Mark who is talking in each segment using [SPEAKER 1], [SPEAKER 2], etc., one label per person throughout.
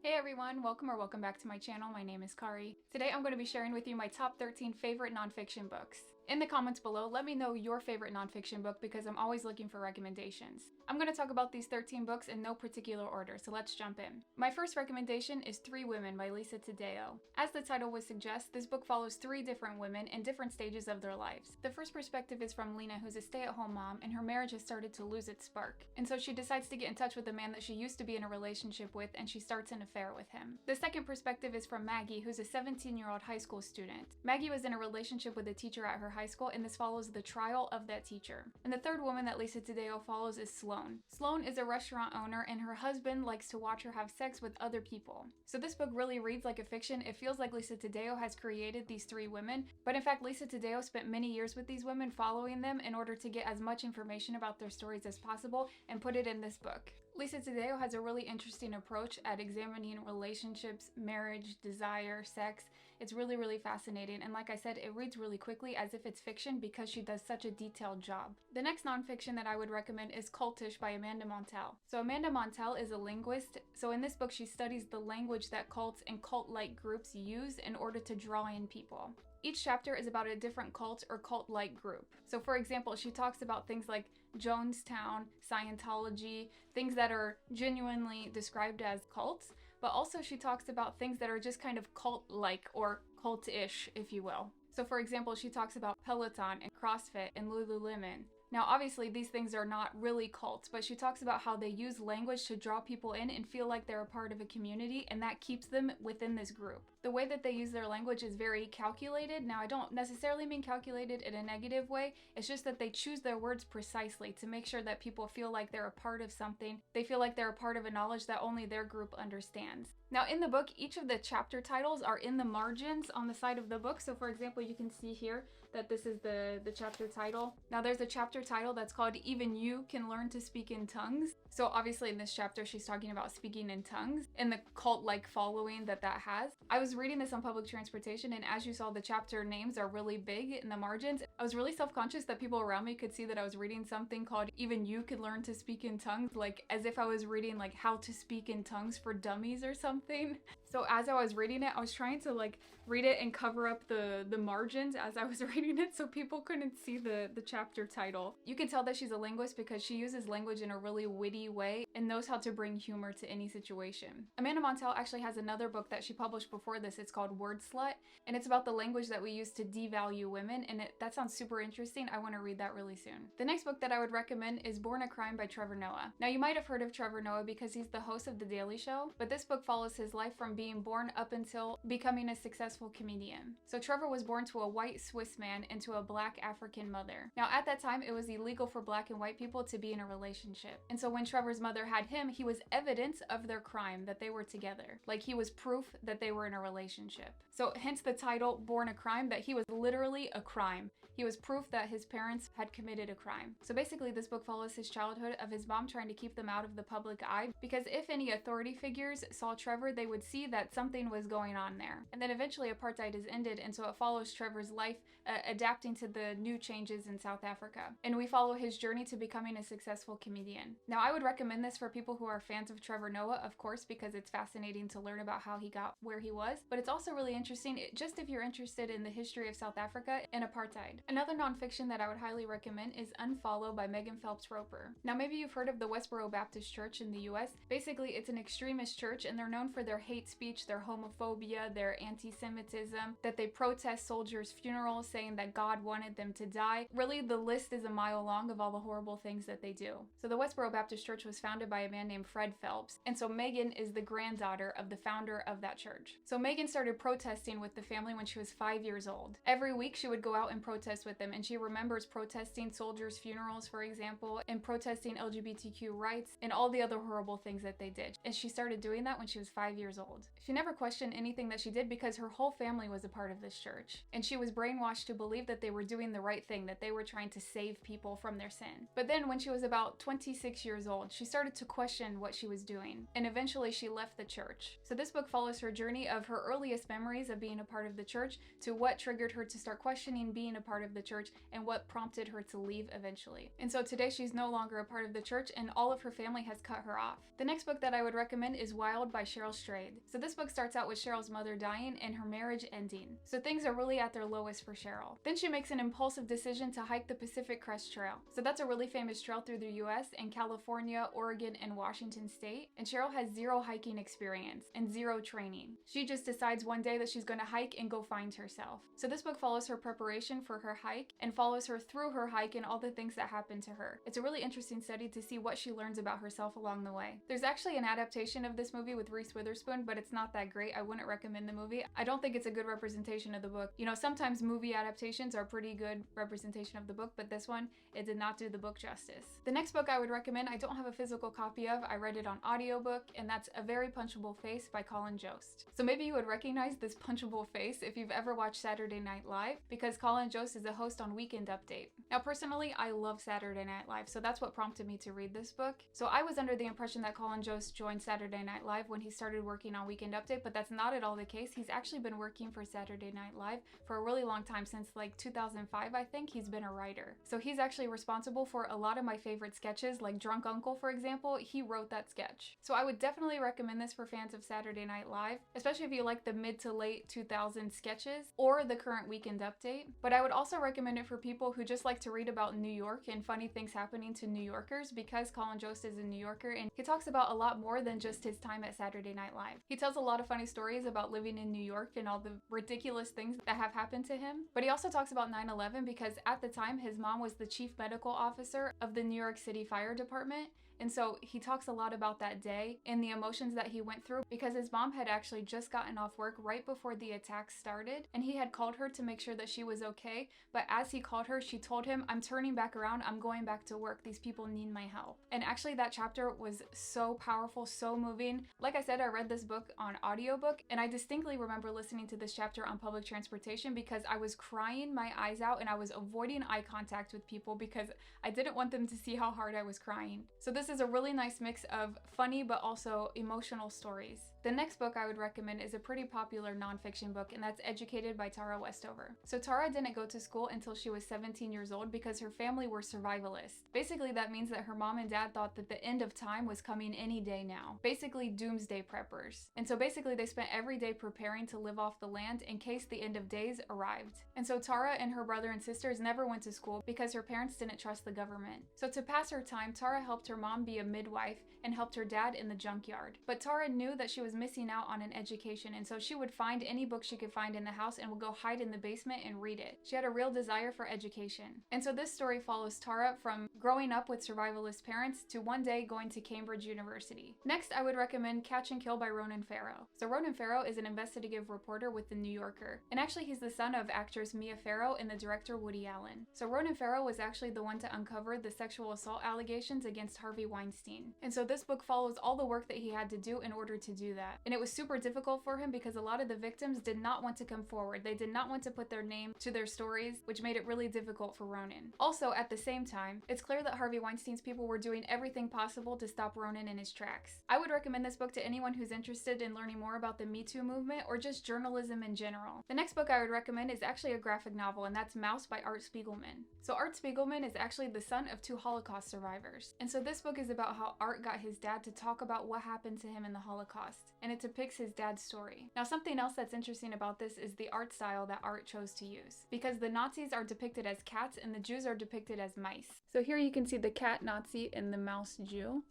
[SPEAKER 1] Hey everyone, welcome back to my channel. My name is Kari. Today I'm going to be sharing with you my top 13 favorite nonfiction books. In the comments below, let me know your favorite nonfiction book because I'm always looking for recommendations. I'm going to talk about these 13 books in no particular order, so let's jump in. My first recommendation is Three Women by Lisa Taddeo. As the title would suggest, this book follows three different women in different stages of their lives. The first perspective is from Lena, who's a stay-at-home mom, and her marriage has started to lose its spark. And so she decides to get in touch with the man that she used to be in a relationship with, and she starts an affair with him. The second perspective is from Maggie, who's a 17-year-old high school student. Maggie was in a relationship with a teacher at her high school, and this follows the trial of that teacher. And the third woman that Lisa Taddeo follows is Sloane. Sloane is a restaurant owner, and her husband likes to watch her have sex with other people. So this book really reads like a fiction. It feels like Lisa Taddeo has created these three women, but in fact Lisa Taddeo spent many years with these women following them in order to get as much information about their stories as possible and put it in this book. Lisa Taddeo has a really interesting approach at examining relationships, marriage, desire, sex. It's really fascinating, and like I said, it reads really quickly as if it's fiction because she does such a detailed job. The next nonfiction that I would recommend is Cultish by Amanda Montell. So Amanda Montell is a linguist, so in this book she studies the language that cults and cult-like groups use in order to draw in people. Each chapter is about a different cult or cult-like group. So for example, she talks about things like Jonestown, Scientology, things that are genuinely described as cults, but also she talks about things that are just kind of cult-like or cultish, if you will. So for example, she talks about Peloton and CrossFit and Lululemon. Now obviously these things are not really cults, but she talks about how they use language to draw people in and feel like they're a part of a community, and that keeps them within this group. The way that they use their language is very calculated. Now I don't necessarily mean calculated in a negative way, it's just that they choose their words precisely to make sure that people feel like they're a part of something. They feel like they're a part of a knowledge that only their group understands. Now in the book, each of the chapter titles are in the margins on the side of the book. So for example, you can see here that this is the chapter title. Now there's a chapter title that's called Even You Can Learn to Speak in Tongues. So obviously in this chapter she's talking about speaking in tongues and the cult-like following that has. I was reading this on public transportation, and as you saw, the chapter names are really big in the margins. I was really self-conscious that people around me could see that I was reading something called Even You Can Learn to Speak in Tongues, like as if I was reading like How to Speak in Tongues for Dummies or something. So as I was reading it, I was trying to like read it and cover up the margins as I was reading it so people couldn't see the chapter title. You can tell that she's a linguist because she uses language in a really witty way and knows how to bring humor to any situation. Amanda Montell actually has another book that she published before this. It's called Wordslut, and it's about the language that we use to devalue women, and that sounds super interesting. I want to read that really soon. The next book that I would recommend is Born a Crime by Trevor Noah. Now you might have heard of Trevor Noah because he's the host of The Daily Show, but this book follows his life from being born up until becoming a successful comedian. So Trevor was born to a white Swiss man and to a black African mother. Now at that time, it was illegal for black and white people to be in a relationship. And so when Trevor's mother had him, he was evidence of their crime, that they were together. Like he was proof that they were in a relationship. So hence the title Born a Crime, that he was literally a crime. He was proof that his parents had committed a crime. So basically this book follows his childhood of his mom trying to keep them out of the public eye, because if any authority figures saw Trevor, they would see that something was going on there. And then eventually apartheid is ended, and so it follows Trevor's life adapting to the new changes in South Africa. And we follow his journey to becoming a successful comedian. Now I would recommend this for people who are fans of Trevor Noah, of course, because it's fascinating to learn about how he got where he was, but it's also really interesting just if you're interested in the history of South Africa and apartheid. Another nonfiction that I would highly recommend is Unfollow by Megan Phelps-Roper. Now maybe you've heard of the Westboro Baptist Church in the US. Basically it's an extremist church, and they're known for their hate speech, their homophobia, their anti-Semitism, that they protest soldiers' funerals saying that God wanted them to die. Really the list is a mile long of all the horrible things that they do. So the Westboro Baptist Church was founded by a man named Fred Phelps, and so Megan is the granddaughter of the founder of that church. So Megan started protesting with the family when she was 5 years old. Every week she would go out and protest with them, and she remembers protesting soldiers' funerals, for example, and protesting LGBTQ rights and all the other horrible things that they did. And she started doing that when she was 5 years old. She never questioned anything that she did because her whole family was a part of this church, and she was brainwashed to believe that they were doing the right thing, that they were trying to save people from their sin. But then when she was about 26 years old, she started to question what she was doing, and eventually she left the church. So this book follows her journey of her earliest memories of being a part of the church to what triggered her to start questioning being a part of the church and what prompted her to leave eventually. And so today she's no longer a part of the church and all of her family has cut her off. The next book that I would recommend is Wild by Cheryl Strayed. So this book starts out with Cheryl's mother dying and her marriage ending. So things are really at their lowest for Cheryl. Then she makes an impulsive decision to hike the Pacific Crest Trail. So that's a really famous trail through the US in California, Oregon, and Washington state. And Cheryl has zero hiking experience and zero training. She just decides one day that she's going to hike and go find herself. So this book follows her preparation for her hike and follows her through her hike and all the things that happen to her. It's a really interesting study to see what she learns about herself along the way. There's actually an adaptation of this movie with Reese Witherspoon, but it's not that great. I wouldn't recommend the movie. I don't think it's a good representation of the book. You know, sometimes movie adaptations are pretty good representation of the book, but this one, it did not do the book justice. The next book I would recommend, I don't have a physical copy of. I read it on audiobook, and that's A Very Punchable Face by Colin Jost. So maybe you would recognize this punchable face if you've ever watched Saturday Night Live, because Colin Jost is a host on Weekend Update. Now personally, I love Saturday Night Live, so that's what prompted me to read this book. So I was under the impression that Colin Jost joined Saturday Night Live when he started working on Weekend Update, but that's not at all the case. He's actually been working for Saturday Night Live for a really long time, since like 2005, I think. He's been a writer. So he's actually responsible for a lot of my favorite sketches, like Drunk Uncle, for example. He wrote that sketch. So I would definitely recommend this for fans of Saturday Night Live, especially if you like the mid to late 2000s sketches or the current Weekend Update. But I would also recommend it for people who just like to read about New York and funny things happening to New Yorkers, because Colin Jost is a New Yorker and he talks about a lot more than just his time at Saturday Night Live. He tells a lot of funny stories about living in New York and all the ridiculous things that have happened to him. But he also talks about 9/11 because at the time his mom was the chief medical officer of the New York City Fire Department. And so he talks a lot about that day and the emotions that he went through, because his mom had actually just gotten off work right before the attack started, and he had called her to make sure that she was okay. But as he called her, she told him, "I'm turning back around, I'm going back to work. These people need my help." And actually that chapter was so powerful, so moving. Like I said, I read this book on audiobook, and I distinctly remember listening to this chapter on public transportation because I was crying my eyes out and I was avoiding eye contact with people because I didn't want them to see how hard I was crying. So this is a really nice mix of funny but also emotional stories. The next book I would recommend is a pretty popular nonfiction book, and that's Educated by Tara Westover. So Tara didn't go to school until she was 17 years old because her family were survivalists. Basically that means that her mom and dad thought that the end of time was coming any day now. Basically doomsday preppers. And so basically they spent every day preparing to live off the land in case the end of days arrived. And so Tara and her brother and sisters never went to school because her parents didn't trust the government. So to pass her time, Tara helped her mom be a midwife and helped her dad in the junkyard. But Tara knew that she was missing out on an education, and so she would find any book she could find in the house and would go hide in the basement and read it. She had a real desire for education. And so this story follows Tara from growing up with survivalist parents to one day going to Cambridge University. Next, I would recommend Catch and Kill by Ronan Farrow. So Ronan Farrow is an investigative reporter with The New Yorker, and actually he's the son of actress Mia Farrow and the director Woody Allen. So Ronan Farrow was actually the one to uncover the sexual assault allegations against Harvey Weinstein. And so this book follows all the work that he had to do in order to do that. And it was super difficult for him because a lot of the victims did not want to come forward. They did not want to put their name to their stories, which made it really difficult for Ronan. Also, at the same time, it's clear that Harvey Weinstein's people were doing everything possible to stop Ronan in his tracks. I would recommend this book to anyone who's interested in learning more about the Me Too movement or just journalism in general. The next book I would recommend is actually a graphic novel, and that's Mouse by Art Spiegelman. So Art Spiegelman is actually the son of 2 Holocaust survivors. And so this book is about how Art got his dad to talk about what happened to him in the Holocaust, and it depicts his dad's story. Now something else that's interesting about this is the art style that Art chose to use, because the Nazis are depicted as cats and the Jews are depicted as mice. So here you can see the cat Nazi and the mouse Jew.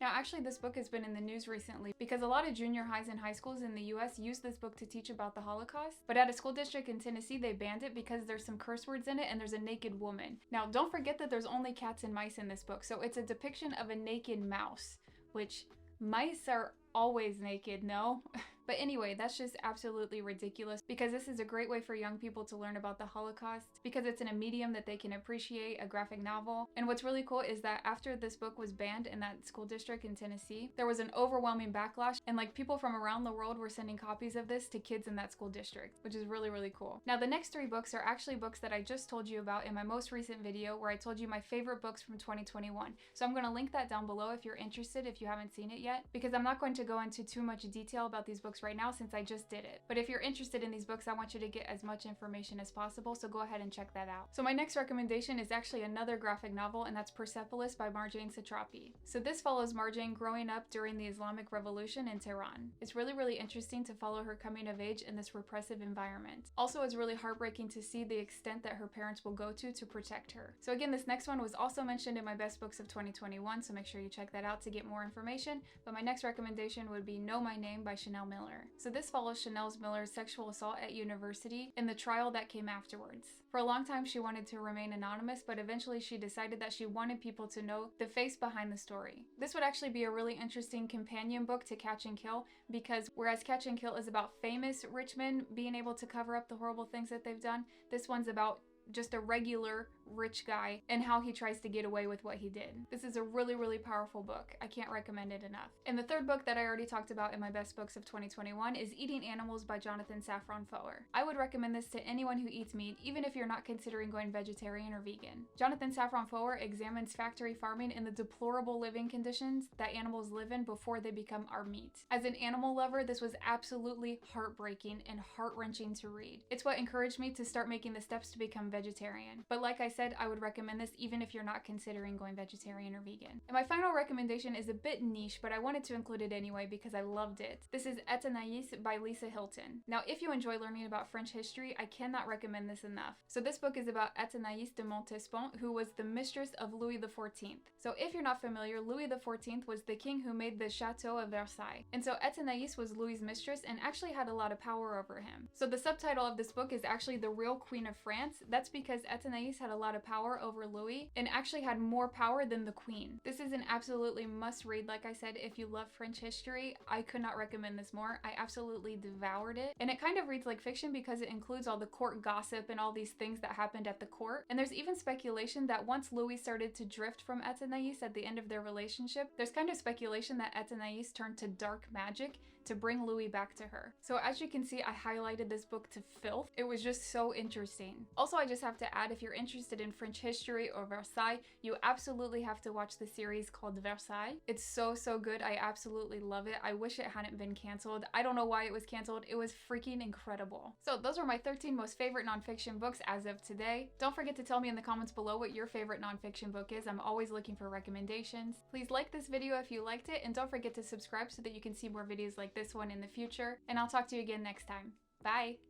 [SPEAKER 1] Now actually this book has been in the news recently because a lot of junior highs and high schools in the US use this book to teach about the Holocaust, but at a school district in Tennessee they banned it because there's some curse words in it and there's a naked woman. Now don't forget that there's only cats and mice in this book, so it's a depiction of a naked mouse, which mice are always naked, no? But anyway, that's just absolutely ridiculous because this is a great way for young people to learn about the Holocaust because it's in a medium that they can appreciate, a graphic novel. And what's really cool is that after this book was banned in that school district in Tennessee, there was an overwhelming backlash, and like people from around the world were sending copies of this to kids in that school district, which is really, really cool. Now the next 3 books are actually books that I just told you about in my most recent video where I told you my favorite books from 2021. So I'm going to link that down below if you're interested, if you haven't seen it yet, because I'm not going to go into too much detail about these books books right now since I just did it. But if you're interested in these books, I want you to get as much information as possible, so go ahead and check that out. So my next recommendation is actually another graphic novel, and that's Persepolis by Marjane Satrapi. So this follows Marjane growing up during the Islamic Revolution in Tehran. It's really interesting to follow her coming of age in this repressive environment. Also, it's really heartbreaking to see the extent that her parents will go to protect her. So again, this next one was also mentioned in my best books of 2021, so make sure you check that out to get more information. But my next recommendation would be Know My Name by Chanel Miller. So this follows Chanel Miller's sexual assault at university and the trial that came afterwards. For a long time, she wanted to remain anonymous, but eventually she decided that she wanted people to know the face behind the story. This would actually be a really interesting companion book to Catch and Kill, because whereas Catch and Kill is about famous rich men being able to cover up the horrible things that they've done, this one's about just a regular rich guy and how he tries to get away with what he did. This is a really powerful book. I can't recommend it enough. And the third book that I already talked about in my best books of 2021 is Eating Animals by Jonathan Safran Foer. I would recommend this to anyone who eats meat, even if you're not considering going vegetarian or vegan. Jonathan Safran Foer examines factory farming and the deplorable living conditions that animals live in before they become our meat. As an animal lover, this was absolutely heartbreaking and heart-wrenching to read. It's what encouraged me to start making the steps to become vegetarian. But like I said, I would recommend this even if you're not considering going vegetarian or vegan. And my final recommendation is a bit niche, but I wanted to include it anyway because I loved it. This is Athénaïs by Lisa Hilton. Now, if you enjoy learning about French history, I cannot recommend this enough. So this book is about Athénaïs de Montespan, who was the mistress of Louis XIV. So if you're not familiar, Louis XIV was the king who made the Chateau of Versailles. And so Athénaïs was Louis's mistress and actually had a lot of power over him. So the subtitle of this book is actually The Real Queen of France. That's because Athénaïs had a lot of power over Louis and actually had more power than the queen. This is an absolutely must read. Like I said, if you love French history, I could not recommend this more. I absolutely devoured it. And it kind of reads like fiction because it includes all the court gossip and all these things that happened at the court. And there's even speculation that once Louis started to drift from Athénaïs at the end of their relationship, there's kind of speculation that Athénaïs turned to dark magic to bring Louis back to her. So as you can see, I highlighted this book to filth. It was just so interesting. Also, I just have to add, if you're interested in French history or Versailles, you absolutely have to watch the series called Versailles. It's so good. I absolutely love it. I wish it hadn't been canceled. I don't know why it was canceled. It was freaking incredible. So those were my 13 most favorite nonfiction books as of today. Don't forget to tell me in the comments below what your favorite nonfiction book is. I'm always looking for recommendations. Please like this video if you liked it, and don't forget to subscribe so that you can see more videos like this one in the future. And I'll talk to you again next time. Bye!